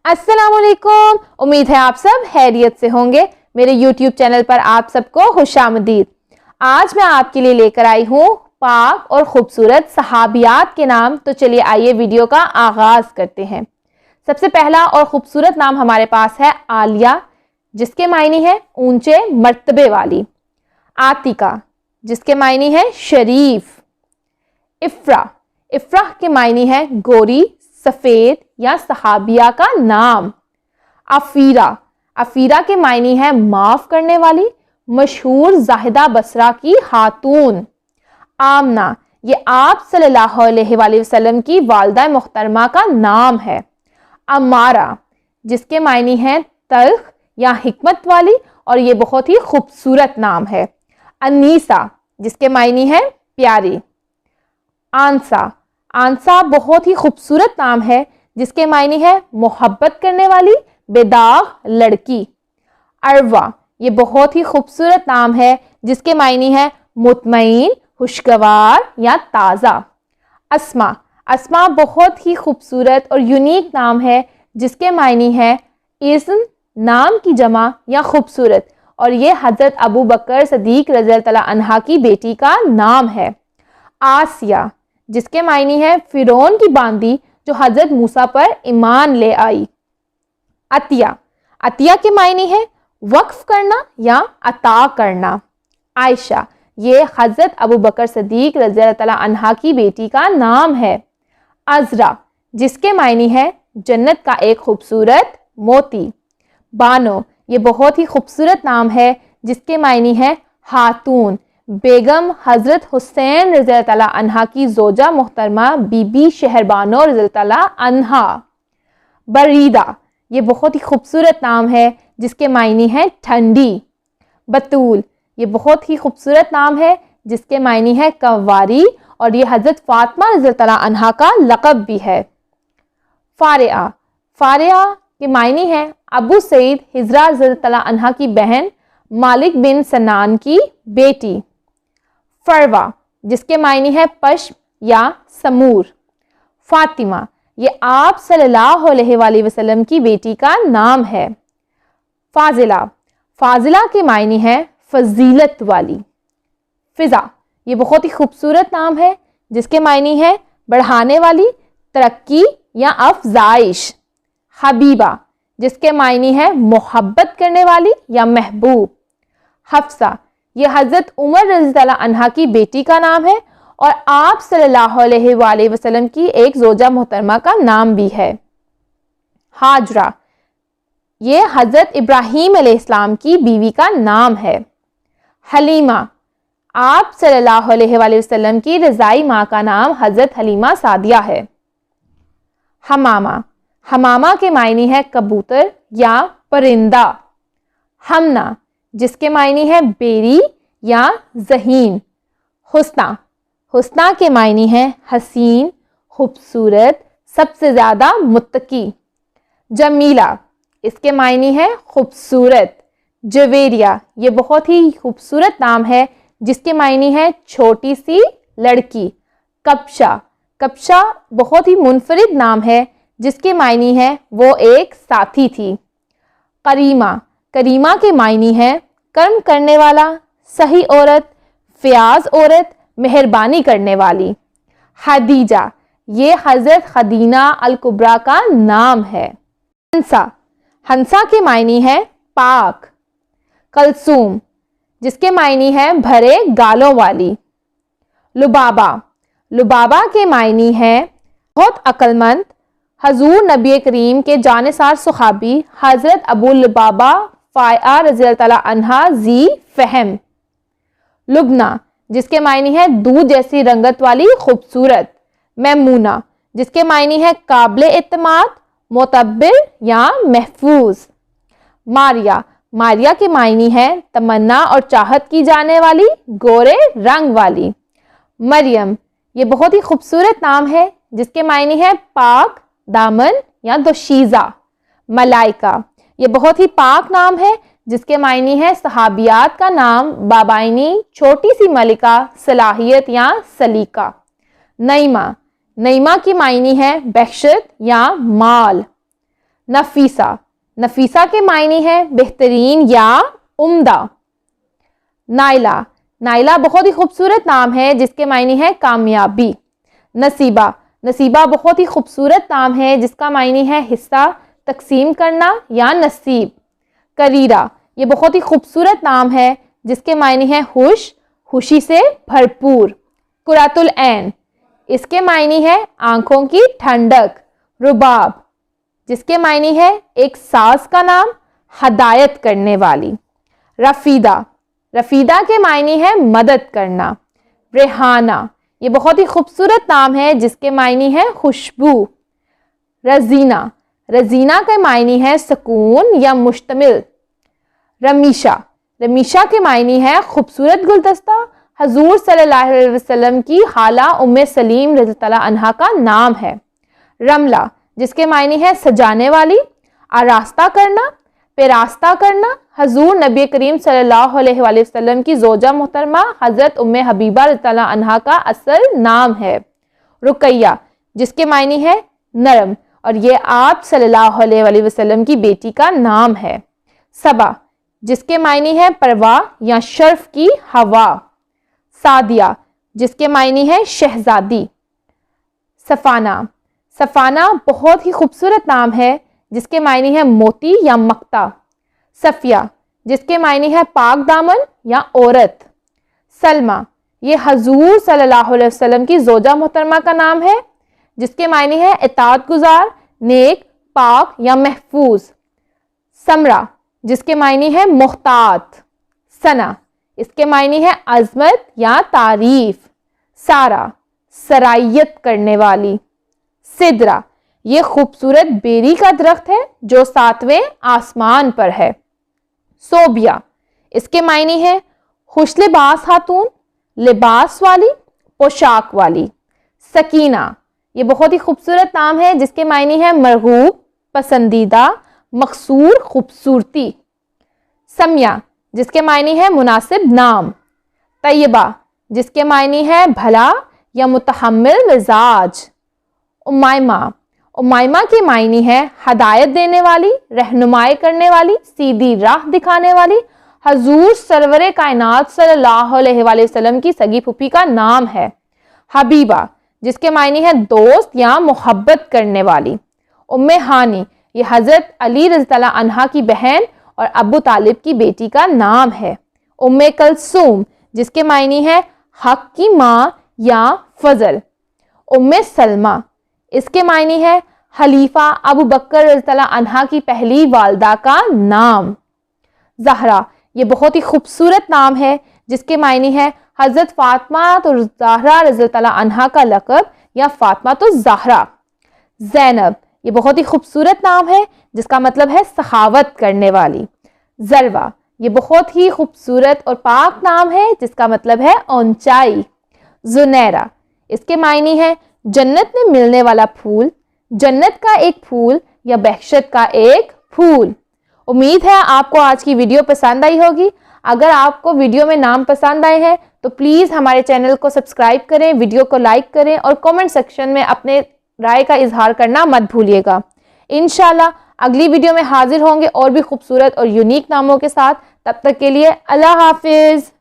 السلام علیکم، امید ہے آپ سب خیریت سے ہوں گے۔ میرے یوٹیوب چینل پر آپ سب کو خوش آمدید۔ آج میں آپ کے لیے لے کر آئی ہوں پاک اور خوبصورت صحابیات کے نام۔ تو چلیے آئیے ویڈیو کا آغاز کرتے ہیں۔ سب سے پہلا اور خوبصورت نام ہمارے پاس ہے عالیہ، جس کے معنی ہے اونچے مرتبے والی۔ عاتقہ، جس کے معنی ہے شریف۔ افرا، افرا کے معنی ہے گوری، سفید یا صحابیہ کا نام۔ عفیرہ، عفیرہ کے معنی ہے معاف کرنے والی، مشہور زاہدہ بصرہ کی خاتون۔ آمنہ، یہ آپ صلی اللہ علیہ وآلہ وسلم کی والدہ محترمہ کا نام ہے۔ امارہ، جس کے معنی ہے تلخ یا حکمت والی، اور یہ بہت ہی خوبصورت نام ہے۔ انیسہ، جس کے معنی ہے پیاری۔ آنسہ، آنسہ بہت ہی خوبصورت نام ہے جس کے معنی ہے محبت کرنے والی، بے داغ لڑکی۔ عروہ، یہ بہت ہی خوبصورت نام ہے جس کے معنی ہے مطمئن، خوشگوار یا تازہ۔ اسما، اسما بہت ہی خوبصورت اور یونیک نام ہے جس کے معنی ہے اسم، نام کی جمع یا خوبصورت، اور یہ حضرت ابو بکر صدیق رضی اللہ عنہ کی بیٹی کا نام ہے۔ آسیہ، جس کے معنی ہے فرعون کی باندی جو حضرت موسیٰ پر ایمان لے آئی۔ عطیہ، عطیہ کے معنی ہے وقف کرنا یا عطا کرنا۔ عائشہ، یہ حضرت ابو بکر صدیق رضی اللہ عنہ کی بیٹی کا نام ہے۔ عذرا، جس کے معنی ہے جنت کا ایک خوبصورت موتی۔ بانو، یہ بہت ہی خوبصورت نام ہے جس کے معنی ہے خاتون، بیگم حضرت حسین رضی اللہ عنہ کی زوجہ محترمہ بی بی شہربانو رضی اللہ عنہا۔ بریدہ، یہ بہت ہی خوبصورت نام ہے جس کے معنی ہے ٹھنڈی۔ بطول، یہ بہت ہی خوبصورت نام ہے جس کے معنی ہے کنواری، اور یہ حضرت فاطمہ رضی اللہ عنہا کا لقب بھی ہے۔ فارعہ، فارعہ کے معنی ہے ابو سعید حضرہ رضی اللہ عنہ کی بہن، مالک بن سنان کی بیٹی۔ فروہ، جس کے معنی ہے پشم یا سمور۔ فاطمہ، یہ آپ صلی اللہ علیہ وآلہ وسلم کی بیٹی کا نام ہے۔ فاضلہ، فاضلہ کے معنی ہے فضیلت والی۔ فضا، یہ بہت ہی خوبصورت نام ہے جس کے معنی ہے بڑھانے والی، ترقی یا افزائش۔ حبیبہ، جس کے معنی ہے محبت کرنے والی یا محبوب۔ حفصہ، یہ حضرت عمر رضی اللہ عنہ کی بیٹی کا نام ہے اور آپ صلی اللہ علیہ وآلہ وسلم کی ایک زوجہ محترمہ کا نام بھی ہے۔ ہاجرہ، یہ حضرت ابراہیم علیہ السلام کی بیوی کا نام ہے۔ حلیمہ، آپ صلی اللہ علیہ وآلہ وسلم کی رضائی ماں کا نام حضرت حلیمہ سعدیہ ہے۔ حمامہ، حمامہ کے معنی ہے کبوتر یا پرندہ۔ ہمنہ، جس کے معنی ہے بیری یا ذہین۔ حسنہ، حسنہ کے معنی ہے حسین، خوبصورت، سب سے زیادہ متقی۔ جمیلہ، اس کے معنی ہے خوبصورت۔ جویریہ، یہ بہت ہی خوبصورت نام ہے جس کے معنی ہے چھوٹی سی لڑکی۔ کبشہ، کبشہ بہت ہی منفرد نام ہے جس کے معنی ہے وہ ایک ساتھی تھی۔ کریمہ، کریمہ کے معنی ہے کرم کرنے والا، صحیح عورت، فیاض عورت، مہربانی کرنے والی۔ خدیجہ، یہ حضرت خدینہ الکبریٰ کا نام ہے۔ ہنسا، ہنسا کے معنی ہے پاک۔ کلثوم، جس کے معنی ہے بھرے گالوں والی۔ لبابہ، لبابہ کے معنی ہے بہت عقل مند، حضور نبی کریم کے جانثار صحابی حضرت ابو لبابہ فائع رضی اللہ عنہ ذی فہم۔ لبنہ، جس کے معنی ہے دودھ جیسی رنگت والی خوبصورت۔ میمونہ، جس کے معنی ہے قابل اعتماد، معتبر یا محفوظ۔ ماریہ، ماریہ کے معنی ہے تمنا اور چاہت کی جانے والی، گورے رنگ والی۔ مریم، یہ بہت ہی خوبصورت نام ہے جس کے معنی ہے پاک دامن یا دوشیزہ۔ ملائکہ، یہ بہت ہی پاک نام ہے جس کے معنی ہے صحابیات کا نام بابائنی، چھوٹی سی ملکہ، صلاحیت یا سلیقہ۔ نعیمہ، نعیمہ کی معنی ہے بخشت یا مال۔ نفیسہ، نفیسہ کے معنی ہے بہترین یا عمدہ۔ نائلہ، نائلہ بہت ہی خوبصورت نام ہے جس کے معنی ہے کامیابی۔ نصیبہ، نصیبہ بہت ہی خوبصورت نام ہے جس کا معنی ہے حصہ، تقسیم کرنا یا نصیب۔ کریرہ، یہ بہت ہی خوبصورت نام ہے جس کے معنی ہے خوش، خوشی سے بھرپور۔ قرۃ العین، اس کے معنی ہے آنکھوں کی ٹھنڈک۔ رباب، جس کے معنی ہے ایک ساز کا نام، ہدایت کرنے والی۔ رفیدہ، رفیدہ کے معنی ہے مدد کرنا۔ ریحانہ، یہ بہت ہی خوبصورت نام ہے جس کے معنی ہے خوشبو۔ رزینہ، رزینہ کے معنی ہے سکون یا مشتمل۔ رمیشہ، رمیشہ کے معنی ہے خوبصورت گلدستہ۔ حضور صلی اللہ علیہ وسلم کی خالہ ام سلیم رضی اللہ عنہا کا نام ہے۔ رملہ، جس کے معنی ہے سجانے والی، آراستہ کرنا، پیراستہ کرنا۔ حضور نبی کریم صلی اللہ علیہ وآلہ وسلم کی زوجہ محترمہ حضرت ام حبیبہ رضی اللہ عنہا کا اصل نام ہے۔ رقیہ، جس کے معنی ہے نرم، اور یہ آپ صلی اللہ علیہ وآلہ وسلم کی بیٹی کا نام ہے۔ صبا، جس کے معنی ہے پرواہ یا شرف کی ہوا۔ سعدیہ، جس کے معنی ہے شہزادی۔ سفانہ، سفانہ بہت ہی خوبصورت نام ہے جس کے معنی ہے موتی یا مکتا۔ صفیہ، جس کے معنی ہے پاک دامن یا عورت۔ سلمہ، یہ حضور صلی اللہ علیہ وسلم کی زوجہ محترمہ کا نام ہے جس کے معنی ہے اطاعت گزار، نیک، پاک یا محفوظ۔ سمرہ، جس کے معنی ہے محتاط۔ ثنا، اس کے معنی ہے عظمت یا تعریف۔ سارہ، سرایت کرنے والی۔ سدرہ، یہ خوبصورت بیری کا درخت ہے جو 7ویں آسمان پر ہے۔ صوبیہ، اس کے معنی ہے خوش لباس خاتون، لباس والی، پوشاک والی۔ سکینہ، یہ بہت ہی خوبصورت نام ہے جس کے معنی ہے مرغوب، پسندیدہ، مقصور، خوبصورتی۔ سمیہ، جس کے معنی ہے مناسب نام۔ طیبہ، جس کے معنی ہے بھلا یا متحمل مزاج۔ امیمہ، امیمہ کے معنی ہے ہدایت دینے والی، رہنمائی کرنے والی، سیدھی راہ دکھانے والی۔ حضور سرور کائنات صلی اللہ علیہ وآلہ وسلم کی سگی پھوپھی کا نام ہے۔ حبیبہ، جس کے معنی ہے دوست یا محبت کرنے والی۔ ام ہانی، یہ حضرت علی رضی اللہ عنہا کی بہن اور ابو طالب کی بیٹی کا نام ہے۔ ام کلثوم، جس کے معنی ہے حق کی ماں یا فضل۔ ام سلمہ، اس کے معنی ہے خلیفہ ابو بکر رضی اللہ عنہا کی پہلی والدہ کا نام۔ زہرا، یہ بہت ہی خوبصورت نام ہے جس کے معنی ہے حضرت فاطمہ الزہرا رضی اللہ عنہا کا لقب یا فاطمہ الزہرا۔ زینب، یہ بہت ہی خوبصورت نام ہے جس کا مطلب ہے سخاوت کرنے والی۔ ذروہ، یہ بہت ہی خوبصورت اور پاک نام ہے جس کا مطلب ہے اونچائی۔ زنیرہ، اس کے معنی ہے جنت میں ملنے والا پھول، جنت کا ایک پھول یا بہشت کا ایک پھول۔ امید ہے آپ کو آج کی ویڈیو پسند آئی ہوگی۔ اگر آپ کو ویڈیو میں نام پسند آئے ہیں تو پلیز ہمارے چینل کو سبسکرائب کریں، ویڈیو کو لائک کریں اور کامنٹ سیکشن میں اپنے رائے کا اظہار کرنا مت بھولیے گا۔ انشاءاللہ اگلی ویڈیو میں حاضر ہوں گے اور بھی خوبصورت اور یونیک ناموں کے ساتھ۔ تب تک کے لیے اللہ حافظ۔